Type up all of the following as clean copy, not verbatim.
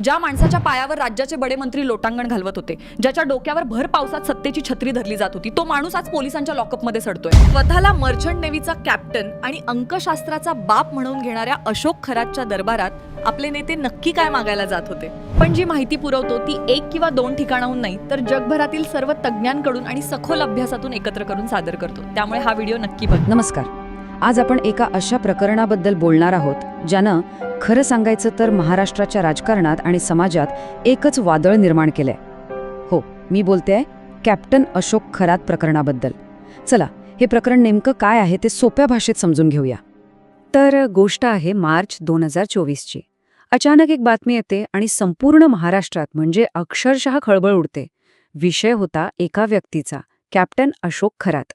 ज्या माणसाच्या पायावर राज्याचे बडे मंत्री लोटांगण घालवत होते, ज्याच्या डोक्यावर भर पावसात सत्तेची छत्री धरली जात होती, तो माणूस आज पोलिसांच्या लॉकअपमध्ये सडतोय. स्वतःला मर्चंट नेव्हीचा कॅप्टन आणि अंकशास्त्राचा बाप म्हणून घेणाऱ्या अशोक खरातच्या दरबारात आपले नेते नक्की काय मागायला जात होते. पण जी माहिती पुरवतो ती 1 किंवा 2 ठिकाणाहून नाही, तर जगभरातील सर्व तज्ज्ञांकडून आणि सखोल अभ्यासातून एकत्र करून सादर करतो. त्यामुळे हा व्हिडिओ नक्की बघा. नमस्कार. आज आपण एका अशा प्रकरणाबद्दल बोलणार आहोत ज्यानं खरं सांगायचं तर महाराष्ट्राच्या राजकारणात आणि समाजात एकच वादळ निर्माण केलंय. हो, मी बोलतेय कॅप्टन अशोक खरात प्रकरणाबद्दल. चला, हे प्रकरण नेमकं काय आहे ते सोप्या भाषेत समजून घेऊया. तर गोष्ट आहे मार्च 2024ची. अचानक एक बातमी येते आणि संपूर्ण महाराष्ट्रात म्हणजे अक्षरशः खळबळ उडते. विषय होता एका व्यक्तीचा, कॅप्टन अशोक खरात,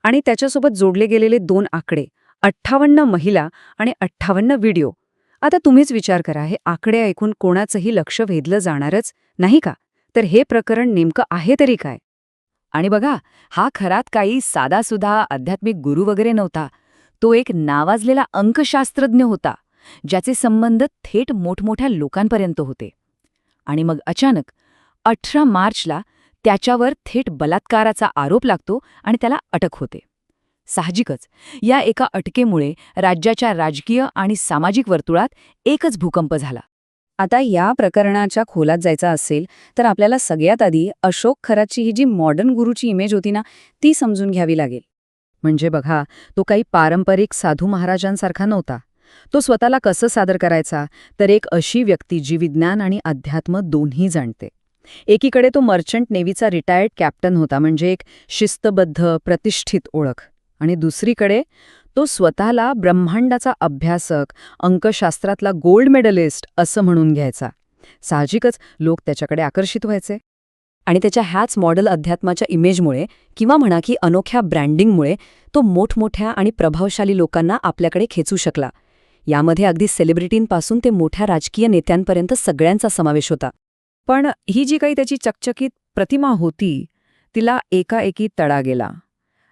आणि त्याच्यासोबत जोडले गेलेले 2 आकडे, 58 महिला आणि 58 व्हिडिओ. आता तुम्हीच विचार करा, हे आकडे ऐकून कोणाचंही लक्ष वेधलं जाणारच नाही का? तर हे प्रकरण नेमकं आहे तरी काय? आणि बघा, हा खरात काही साधासुधा आध्यात्मिक गुरु वगैरे नव्हता. तो एक नावाजलेला अंकशास्त्रज्ञ होता, ज्याचे संबंध थेट मोठमोठ्या लोकांपर्यंत होते. आणि मग अचानक 18 मार्चला त्याच्यावर थेट बलात्काराचा आरोप लागतो आणि त्याला अटक होते. साहजिकच या एका अटकेमुळे राज्याच्या राजकीय आणि सामाजिक वर्तुळात एकच भूकंप झाला. आता या प्रकरणाच्या खोलात जायचं असेल तर आपल्याला सगळ्यात आधी अशोक खरातची ही जी मॉडर्न गुरुची इमेज होती ना, ती समजून घ्यावी लागेल. म्हणजे बघा, तो काही पारंपरिक साधू महाराजांसारखा नव्हता. तो स्वतःला कसं सादर करायचा, तर एक अशी व्यक्ती जी विज्ञान आणि अध्यात्म दोन्ही जाणते. एकीकडे तो मर्चंट नेव्हीचा रिटायर्ड कॅप्टन होता, म्हणजे एक शिस्तबद्ध प्रतिष्ठित ओळख. आणि दुसरीकडे तो स्वतःला ब्रह्मांडाचा अभ्यासक, अंकशास्त्रातला गोल्ड मेडलिस्ट असं म्हणून घ्यायचा. साहजिकच लोक त्याच्याकडे आकर्षित व्हायचे. आणि त्याच्या ह्याच मॉडेल अध्यात्माच्या इमेजमुळे किंवा म्हणा की अनोख्या ब्रँडिंगमुळे तो मोठमोठ्या आणि प्रभावशाली लोकांना आपल्याकडे खेचू शकला. यामध्ये अगदी सेलिब्रिटींपासून ते मोठ्या राजकीय नेत्यांपर्यंत सगळ्यांचा समावेश होता. पण ही जी काही त्याची चकचकीत प्रतिमा होती, तिला एकाएकी तडा गेला.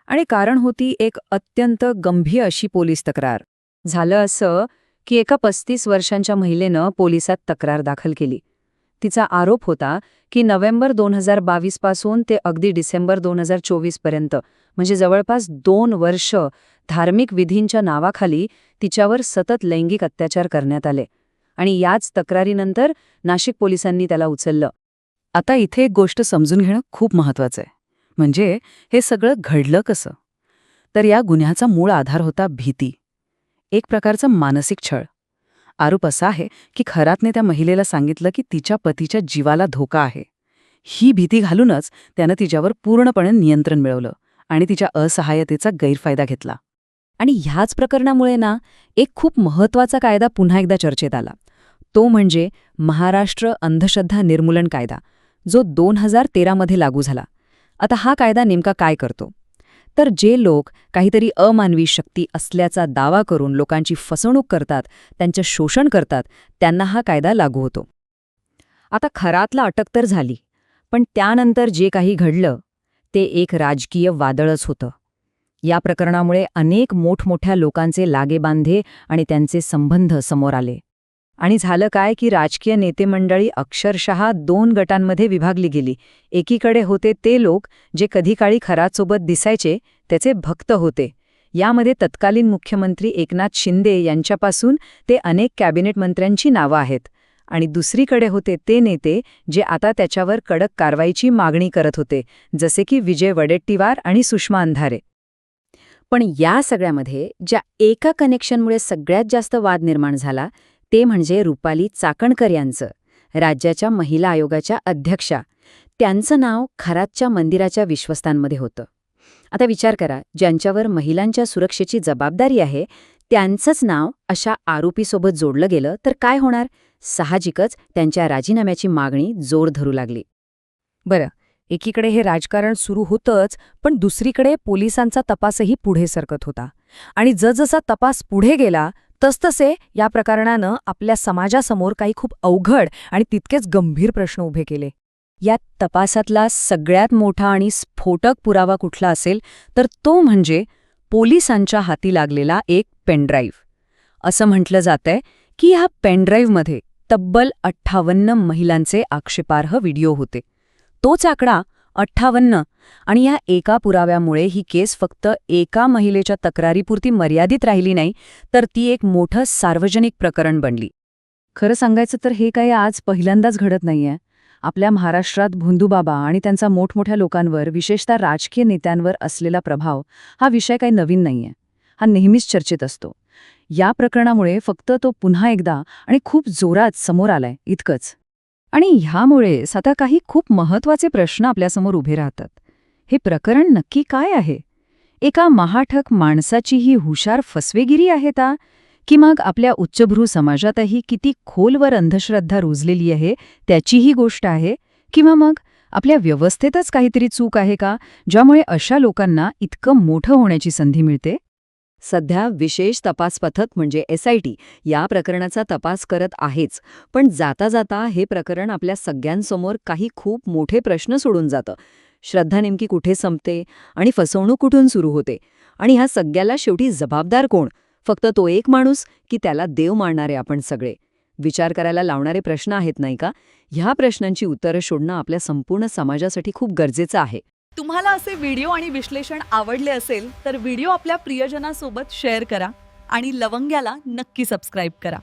आणि कारण होती एक अत्यंत गंभीर अशी पोलीस तक्रार. झालं असं की एका 35 वर्षांच्या महिलेनं पोलिसात तक्रार दाखल केली. तिचा आरोप होता की नोव्हेंबर 2022 पासून ते अगदी डिसेंबर 2024 पर्यंत, म्हणजे जवळपास 2 वर्ष, धार्मिक विधींच्या नावाखाली तिच्यावर सतत लैंगिक अत्याचार करण्यात आले. आणि याच तक्रारीनंतर नाशिक पोलिसांनी त्याला उचललं. आता इथे एक गोष्ट समजून घेणं खूप महत्वाचं आहे. म्हणजे हे सगळं घडलं कसं? तर या गुन्ह्याचा मूळ आधार होता भीती, एक प्रकारचा मानसिक छळ. आरोप असा आहे की खरातने त्या महिलेला सांगितलं की तिच्या पतीच्या जीवाला धोका आहे. ही भीती घालूनच त्यानं तिच्यावर पूर्णपणे नियंत्रण मिळवलं आणि तिच्या असहाय्यतेचा गैरफायदा घेतला. आणि ह्याच प्रकरणामुळे ना, एक खूप महत्वाचा कायदा पुन्हा एकदा चर्चेत आला. तो म्हणजे महाराष्ट्र अंधश्रद्धा निर्मूलन कायदा, जो 2013 मध्ये लागू झाला. आता हा कायदा नेमका काय करतो? तर जे लोक काहीतरी अमानवी शक्ती असल्याचा दावा करून लोकांची फसवणूक करतात, त्यांचं शोषण करतात, त्यांना हा कायदा लागू होतो. आता खरातला अटक तर झाली, पण त्यानंतर जे काही घडलं ते एक राजकीय वादळच होतं. या प्रकरणामुळे अनेक मोठमोठ्या लोकांचे लागेबांधे आणि त्यांचे संबंध समोर आले. आणि झालं काय की राजकीय नेते मंडळी अक्षरशः 2 गटांमध्ये विभागली गेली. एकीकडे होते ते लोक जे कधी काळी खरातसोबत दिसायचे, त्याचे भक्त होते. यामध्ये तत्कालीन मुख्यमंत्री एकनाथ शिंदे यांच्यापासून ते अनेक कॅबिनेट मंत्र्यांची नावं आहेत. आणि दुसरीकडे होते ते नेते जे आता त्याच्यावर कडक कारवाईची मागणी करत होते, जसे की विजय वडेट्टीवार आणि सुषमा अंधारे. पण या सगळ्यामध्ये ज्या एका कनेक्शनमुळे सगळ्यात जास्त वाद निर्माण झाला, ते म्हणजे रुपाली चाकणकर यांचं, राज्याच्या महिला आयोगाच्या अध्यक्षा. त्यांचं नाव खरातच्या मंदिराच्या विश्वस्तांमध्ये होतं. आता विचार करा, ज्यांच्यावर महिलांच्या सुरक्षेची जबाबदारी आहे, त्यांचंच नाव अशा आरोपीसोबत जोडलं गेलं तर काय होणार? साहजिकच त्यांच्या राजीनाम्याची मागणी जोर धरू लागली. बरं, एकीकडे हे राजकारण सुरू होतंच, पण दुसरीकडे पोलिसांचा तपासही पुढे सरकत होता. आणि जसजसा तपास पुढे गेला तसतसे या प्रकरणानं आपल्या समाजासमोर काही खूप अवघड आणि तितकेच गंभीर प्रश्न उभे केले. या तपासातला सगळ्यात मोठा आणि स्फोटक पुरावा कुठला असेल तर तो म्हणजे पोलिसांच्या हाती लागलेला एक पेनड्राईव्ह. असं म्हटलं जातंय की ह्या पेनड्राईव्हमध्ये तब्बल 58 महिलांचे आक्षेपार्ह व्हिडिओ होते. तोच आकडा 58 आणि या एका पुराव्यामुळे ही केस फक्त एका महिलेच्या तक्रारीपुरती मर्यादित राहिली नाही, तर ती एक मोठं सार्वजनिक प्रकरण बनली. खरं सांगायचं तर हे काही आज पहिल्यांदाच घडत नाहीये. आपल्या महाराष्ट्रात भोंदूबाबा आणि त्यांचा मोठमोठ्या लोकांवर, विशेषतः राजकीय नेत्यांवर असलेला प्रभाव हा विषय काही नवीन नाहीये. हा नेहमीच चर्चेत असतो. या प्रकरणामुळे फक्त तो पुन्हा एकदा आणि खूप जोरात समोर आलाय इतकंच. आणि ह्यामुळेच आता काही खूप महत्त्वाचे प्रश्न आपल्यासमोर उभे राहतात. हे प्रकरण नक्की काय आहे? एका महाठक माणसाची ही हुशार फसवेगिरी आहे का? की मग आपल्या उच्चभ्रू समाजातही किती खोलवर अंधश्रद्धा रुजलेली आहे त्याची ही गोष्ट आहे? किंवा मग आपल्या व्यवस्थेतच काहीतरी चूक आहे का, ज्यामुळे अशा लोकांना इतकं मोठं होण्याची संधी मिळते? सध्या विशेष तपास पथक म्हणजे SIT या प्रकरणाचा तपास करत आहेच, पण जाता जाता हे प्रकरण आपल्या सगळ्यांसमोर काही खूप मोठे प्रश्न सोडून जातं. श्रद्धा नेमकी कुठे संपते आणि फसवणूक कुठून सुरू होते? आणि ह्या सगळ्याला शेवटी जबाबदार कोण? फक्त तो एक माणूस की त्याला देव मानणारे आपण सगळे? विचार करायला लावणारे प्रश्न आहेत नाही का? ह्या प्रश्नांची उत्तरं शोधणं आपल्या संपूर्ण समाजासाठी खूप गरजेचं आहे. तुम्हाला असे व्हिडिओ आणि विश्लेषण आवडले असेल तर व्हिडिओ आपल्या प्रियजनासोबत शेअर करा आणि लवंग्याला नक्की सबस्क्राईब करा.